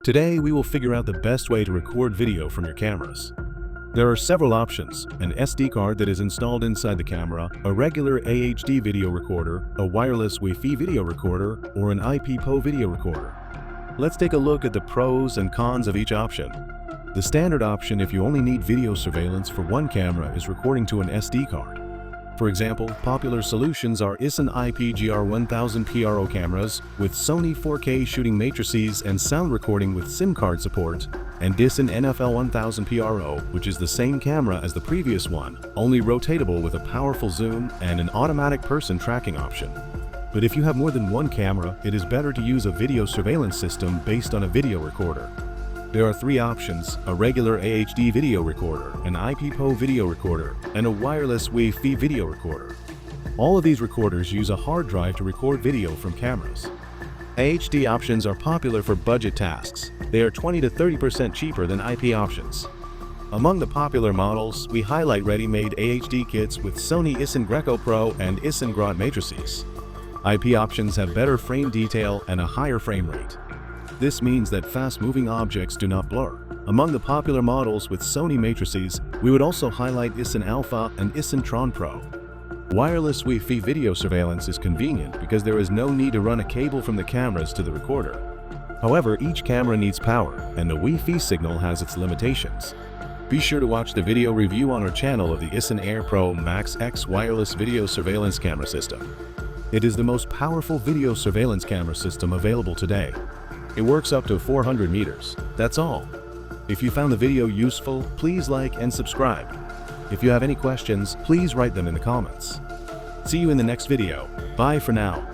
Today, we will figure out the best way to record video from your cameras. There are several options: an SD card that is installed inside the camera, a regular AHD video recorder, a wireless Wi Fi video recorder, or an IP-PO video recorder. Let's take a look at the pros and cons of each option. The standard option, if you only need video surveillance for one camera, is recording to an SD card. For example, popular solutions are ISON IPGR1000 PRO cameras with Sony 4K shooting matrices and sound recording with SIM card support, and ISON NFL 1000 PRO, which is the same camera as the previous one, only rotatable with a powerful zoom and an automatic person tracking option. But if you have more than one camera, it is better to use a video surveillance system based on a video recorder. There are three options: a regular AHD video recorder, an IP-PO video recorder, and a wireless Wi Fi video recorder. All of these recorders use a hard drive to record video from cameras. AHD options are popular for budget tasks. They are 20 to 30% cheaper than IP options. Among the popular models, we highlight ready-made AHD kits with Sony ISON Greco Pro and ISON Grad matrices. IP options have better frame detail and a higher frame rate. This means that fast-moving objects do not blur. Among the popular models with Sony matrices, we would also highlight ISON Alpha and ISON Tron Pro. Wireless Wi Fi video surveillance is convenient because there is no need to run a cable from the cameras to the recorder. However, each camera needs power, and the Wi Fi signal has its limitations. Be sure to watch the video review on our channel of the ISON Air Pro Max X wireless video surveillance camera system. It is the most powerful video surveillance camera system available today. It works up to 400 meters. That's all. If you found the video useful, please like and subscribe. If you have any questions, please write them in the comments. See you in the next video. Bye for now.